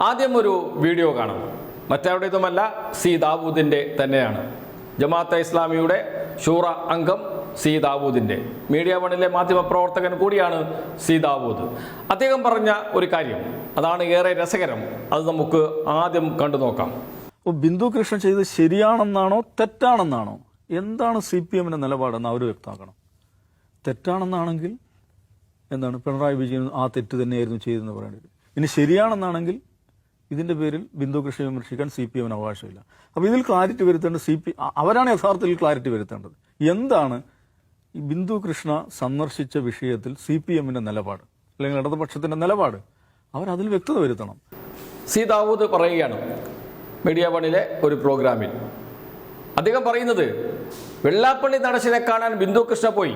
ആദ്യം ഒരു വീഡിയോ കാണാം. മറ്റാരുടേതുമല്ല, സി ദാവൂദിൻ്റെ തന്നെയാണ്. ജമാഅത്തെ ഇസ്ലാമിയുടെ ഷൂറ അംഗം സി ദാവൂദിൻ്റെ, മീഡിയ വണിലെ മാധ്യമപ്രവർത്തകൻ കൂടിയാണ് സി ദാവൂദ്. അദ്ദേഹം പറഞ്ഞ ഒരു കാര്യം, അതാണ് ഏറെ രസകരം. അത് നമുക്ക് ആദ്യം കണ്ടു നോക്കാം. ബിന്ദു കൃഷ്ണ ചെയ്ത് ശരിയാണെന്നാണോ തെറ്റാണെന്നാണോ, എന്താണ് CPM നിലപാടെന്ന് അവർ വ്യക്തമാക്കണം. തെറ്റാണെന്നാണെങ്കിൽ എന്താണ് പിണറായി വിജയൻ ആ തെറ്റ് തന്നെയായിരുന്നു ചെയ്തതെന്ന് പറയേണ്ടത്. ഇനി ശരിയാണെന്നാണെങ്കിൽ ഇതിന്റെ പേരിൽ ബിന്ദു കൃഷ്ണ വിമർശിക്കാൻ CPM അവകാശമില്ല. അപ്പോൾ ഇതിൽ ക്ലാരിറ്റി വരുത്തേണ്ടത് അവരാണ് യഥാർത്ഥത്തിൽ ക്ലാരിറ്റി വരുത്തേണ്ടത്. എന്താണ് ഈ ബിന്ദു കൃഷ്ണ സന്ദർശിച്ച വിഷയത്തിൽ CPM നിലപാട്, അല്ലെങ്കിൽ ഇടതുപക്ഷത്തിന്റെ നിലപാട്, അവരതിൽ വ്യക്തത വരുത്തണം. സി ദാവൂദ് പറയുകയാണ് മീഡിയ വണിലെ ഒരു പ്രോഗ്രാമിൽ. അദ്ദേഹം പറയുന്നത്, വെള്ളാപ്പള്ളി നടേശനെ കാണാൻ ബിന്ദു കൃഷ്ണ പോയി,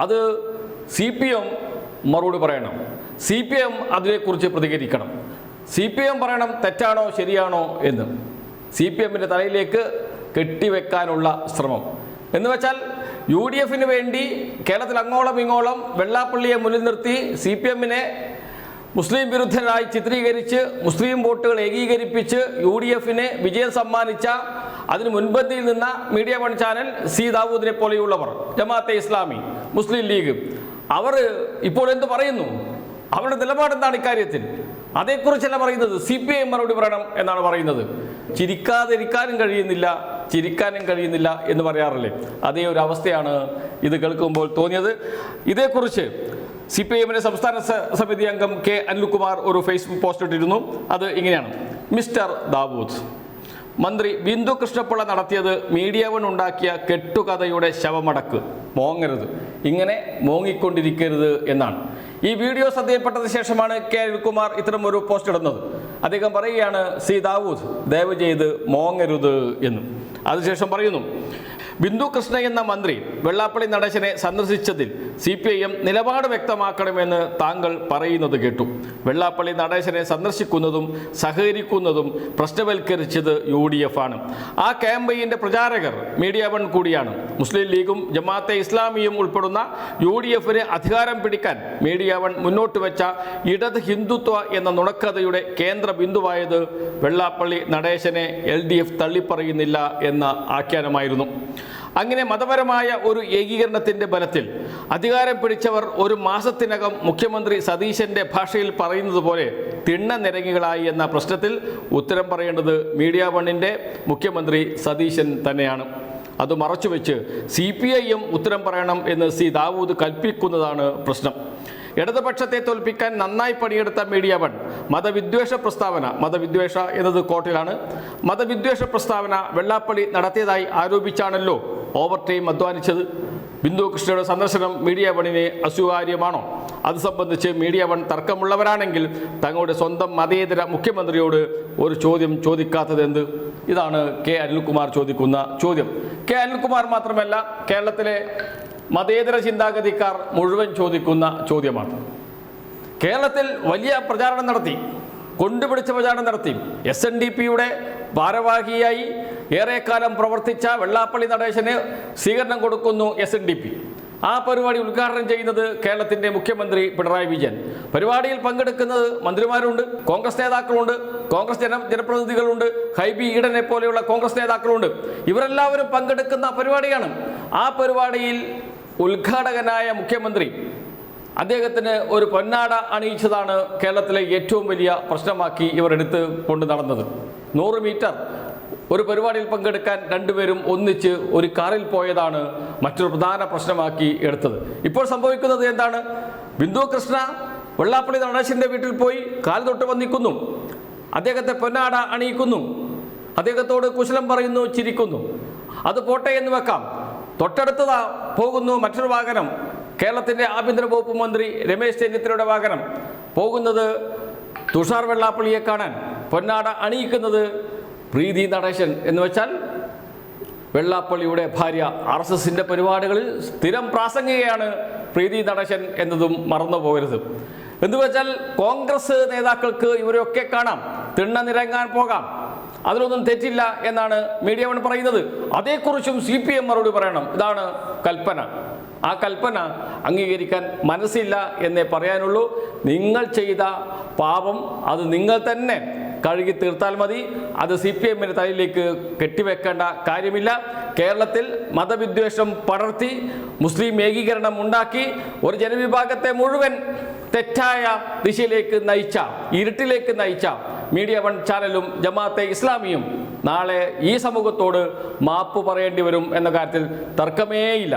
അത് CPM മറുപടി പറയണം, CPM അതിനെക്കുറിച്ച് പ്രതികരിക്കണം, CPM പറയണം തെറ്റാണോ ശരിയാണോ എന്ന്. CPM തലയിലേക്ക് കെട്ടിവെക്കാനുള്ള ശ്രമം എന്ന് വെച്ചാൽ UDF വേണ്ടി കേരളത്തിൽ അങ്ങോളം ഇങ്ങോളം വെള്ളാപ്പള്ളിയെ മുന്നിൽ നിർത്തി CPM മുസ്ലിം വിരുദ്ധരായി ചിത്രീകരിച്ച് മുസ്ലിം വോട്ടുകൾ ഏകീകരിപ്പിച്ച് UDF വിജയം സമ്മാനിച്ച, അതിന് മുൻപന്തിയിൽ നിന്ന മീഡിയ വൺ ചാനൽ, സി ദാവൂദിനെ പോലെയുള്ളവർ, ജമാഅത്തെ ഇസ്ലാമി, മുസ്ലിം ലീഗ്, അവർ ഇപ്പോൾ എന്ത് പറയുന്നു, അവരുടെ നിലപാടെന്താണ് ഇക്കാര്യത്തിൽ? അതേക്കുറിച്ചല്ല പറയുന്നത്. CPM മറുപടി പറയണം എന്നാണ് പറയുന്നത്. ചിരിക്കാതിരിക്കാനും കഴിയുന്നില്ല, ചിരിക്കാനും കഴിയുന്നില്ല എന്ന് പറയാറില്ലേ, അതേ ഒരു അവസ്ഥയാണ് ഇത് കേൾക്കുമ്പോൾ തോന്നിയത്. ഇതേക്കുറിച്ച് CPM സംസ്ഥാന സമിതി അംഗം കെ അനിൽകുമാർ ഒരു ഫേസ്ബുക്ക് പോസ്റ്റ് ഇട്ടിരുന്നു. അത് ഇങ്ങനെയാണ്: മിസ്റ്റർ ദാവൂദ്, മന്ത്രി ബിന്ദു കൃഷ്ണപിള്ള നടത്തിയത് മീഡിയ വൺ ഉണ്ടാക്കിയ കെട്ടുകഥയുടെ ശവമടക്ക്. മോങ്ങരുത്, ഇങ്ങനെ മോങ്ങിക്കൊണ്ടിരിക്കരുത് എന്നാണ്. ഈ വീഡിയോ ശ്രദ്ധയിൽപ്പെട്ടതിന് ശേഷമാണ് കെ അനിൽകുമാർ ഇത്തരം ഒരു പോസ്റ്റ് ഇടുന്നത്. അദ്ദേഹം പറയുകയാണ്, സി ദാവൂദ് ദയവ് ചെയ്ത് മോങ്ങരുത് എന്നും. അതിനുശേഷം പറയുന്നു, ബിന്ദു കൃഷ്ണ എന്ന മന്ത്രി വെള്ളാപ്പള്ളി നടേശനെ സന്ദർശിച്ചതിൽ CPM നിലപാട് വ്യക്തമാക്കണമെന്ന് താങ്കൾ പറയുന്നത് കേട്ടു. വെള്ളാപ്പള്ളി നടേശനെ സന്ദർശിക്കുന്നതും സഹകരിക്കുന്നതും പ്രശ്നവൽക്കരിച്ചത് UDF ആണ്. ആ ക്യാമ്പയിൻ്റെ പ്രചാരകർ മീഡിയ വൺ കൂടിയാണ്. മുസ്ലിം ലീഗും ജമാഅത്തെ ഇസ്ലാമിയും ഉൾപ്പെടുന്ന UDF അധികാരം പിടിക്കാൻ മീഡിയ വൺ മുന്നോട്ട് വെച്ച ഇടത് ഹിന്ദുത്വ എന്ന നുണക്കഥയുടെ കേന്ദ്ര ബിന്ദുവായത് വെള്ളാപ്പള്ളി നടേശനെ LDF തള്ളിപ്പറയുന്നില്ല എന്ന ആഖ്യാനമായിരുന്നു. അങ്ങനെ മതപരമായ ഒരു ഏകീകരണത്തിൻ്റെ ബലത്തിൽ അധികാരം പിടിച്ചവർ ഒരു മാസത്തിനകം മുഖ്യമന്ത്രി സതീശൻ്റെ ഭാഷയിൽ പറയുന്നത് പോലെ തിണ്ണനിരങ്ങികളായി എന്ന പ്രശ്നത്തിൽ ഉത്തരം പറയേണ്ടത് മീഡിയ വണ്ണിൻ്റെ മുഖ്യമന്ത്രി സതീശൻ തന്നെയാണ്. അത് മറച്ചുവെച്ച് CPIM ഉത്തരം പറയണം എന്ന് സി ദാവൂദ് കൽപ്പിക്കുന്നതാണ് പ്രശ്നം. ഇടതുപക്ഷത്തെ തോൽപ്പിക്കാൻ നന്നായി പണിയെടുത്ത മീഡിയ വൺ മതവിദ്വേഷ പ്രസ്താവന, മതവിദ്വേഷ എന്നത് കോട്ടിലാണ്, മതവിദ്വേഷ പ്രസ്താവന വെള്ളാപ്പള്ളി നടത്തിയതായി ആരോപിച്ചാണല്ലോ ഓവർ ടൈം അധ്വാനിച്ചത്. ബിന്ദു കൃഷ്ണയുടെ സന്ദർശനം മീഡിയ വണ്ണിനെ അസ്വീകാര്യമാണോ? അത് സംബന്ധിച്ച് മീഡിയ വൺ തർക്കമുള്ളവരാണെങ്കിൽ തങ്ങളുടെ സ്വന്തം മതേതര മുഖ്യമന്ത്രിയോട് ഒരു ചോദ്യം ചോദിക്കാത്തത് എന്ത്? ഇതാണ് കെ അനിൽകുമാർ ചോദിക്കുന്ന ചോദ്യം. കെ അനിൽകുമാർ മാത്രമല്ല, കേരളത്തിലെ മതേതര ചിന്താഗതിക്കാർ മുഴുവൻ ചോദിക്കുന്ന ചോദ്യമാണ്. കേരളത്തിൽ വലിയ പ്രചാരണം നടത്തി, കൊണ്ടുപിടിച്ച പ്രചാരണം നടത്തി. SNDPയുടെ ഭാരവാഹിയായി ഏറെക്കാലം പ്രവർത്തിച്ച വെള്ളാപ്പള്ളി നടേശന് സ്വീകരണം കൊടുക്കുന്നു SNDP. ആ പരിപാടി ഉദ്ഘാടനം ചെയ്യുന്നത് കേരളത്തിൻ്റെ മുഖ്യമന്ത്രി പിണറായി വിജയൻ. പരിപാടിയിൽ പങ്കെടുക്കുന്നത് മന്ത്രിമാരുണ്ട്, കോൺഗ്രസ് നേതാക്കളുണ്ട്, കോൺഗ്രസ് ജനപ്രതിനിധികളുണ്ട്, ഹൈബി ഈഡനെ പോലെയുള്ള കോൺഗ്രസ് നേതാക്കളുണ്ട്. ഇവരെല്ലാവരും പങ്കെടുക്കുന്ന പരിപാടിയാണ്. ആ പരിപാടിയിൽ ഉദ്ഘാടകനായ മുഖ്യമന്ത്രി അദ്ദേഹത്തിന് ഒരു പൊന്നാട അണിയിച്ചതാണ് കേരളത്തിലെ ഏറ്റവും വലിയ പ്രശ്നമാക്കി ഇവർ എടുത്ത് കൊണ്ട് നടന്നത്. 100 മീറ്റർ ഒരു പരിപാടിയിൽ പങ്കെടുക്കാൻ രണ്ടുപേരും ഒന്നിച്ച് ഒരു കാറിൽ പോയതാണ് മറ്റൊരു പ്രധാന പ്രശ്നമാക്കി എടുത്തത്. ഇപ്പോൾ സംഭവിക്കുന്നത് എന്താണ്? ബിന്ദു കൃഷ്ണ വെള്ളാപ്പള്ളി നടേശൻ്റെ വീട്ടിൽ പോയി കാൽ തൊട്ട് വന്നിക്കുന്നു, അദ്ദേഹത്തെ പൊന്നാട അണിയിക്കുന്നു, അദ്ദേഹത്തോട് കുശലം പറയുന്നു, ചിരിക്കുന്നു. അത് പോട്ടെ എന്ന് വെക്കാം. തൊട്ടടുത്തതാ പോകുന്നു മറ്റൊരു വാഹനം, കേരളത്തിൻ്റെ ആഭ്യന്തര വകുപ്പ് മന്ത്രി രമേശ് ചെന്നിത്തലയുടെ വാഹനം. പോകുന്നത് തുഷാർ വെള്ളാപ്പള്ളിയെ കാണാൻ, പൊന്നാട അണിയിക്കുന്നത് പ്രീതി നടേശൻ. എന്ന് വെച്ചാൽ വെള്ളാപ്പള്ളിയുടെ ഭാര്യ. RSSൻ്റെ പരിപാടികളിൽ സ്ഥിരം പ്രാസംഗികയാണ് പ്രീതി നടേശൻ എന്നതും മറന്നു പോകരുത്. എന്ന് വെച്ചാൽ കോൺഗ്രസ് നേതാക്കൾക്ക് ഇവരെയൊക്കെ കാണാം, തിണ്ണനിരങ്ങാൻ പോകാം, അതിലൊന്നും തെറ്റില്ല എന്നാണ് മീഡിയ വൺ പറയുന്നത്. അതേക്കുറിച്ചും CPM മറുപടി പറയണം. ഇതാണ് കൽപ്പന. ആ കൽപ്പന അംഗീകരിക്കാൻ മനസ്സില്ല എന്നേ പറയാനുള്ളൂ. നിങ്ങൾ ചെയ്ത പാപം അത് നിങ്ങൾ തന്നെ കഴുകി തീർത്താൽ മതി. അത് CPM തലയിലേക്ക് കെട്ടിവെക്കേണ്ട കാര്യമില്ല. കേരളത്തിൽ മതവിദ്വേഷം പടർത്തി മുസ്ലിം ഏകീകരണം ഉണ്ടാക്കി ഒരു ജനവിഭാഗത്തെ മുഴുവൻ തെറ്റായ ദിശയിലേക്ക് നയിച്ച, ഇരുട്ടിലേക്ക് നയിച്ച മീഡിയ വൺ ചാനലും ജമാഅത്തെ ഇസ്ലാമിയും നാളെ ഈ സമൂഹത്തോട് മാപ്പ് പറയേണ്ടി വരും എന്ന കാര്യത്തിൽ തർക്കമേയില്ല.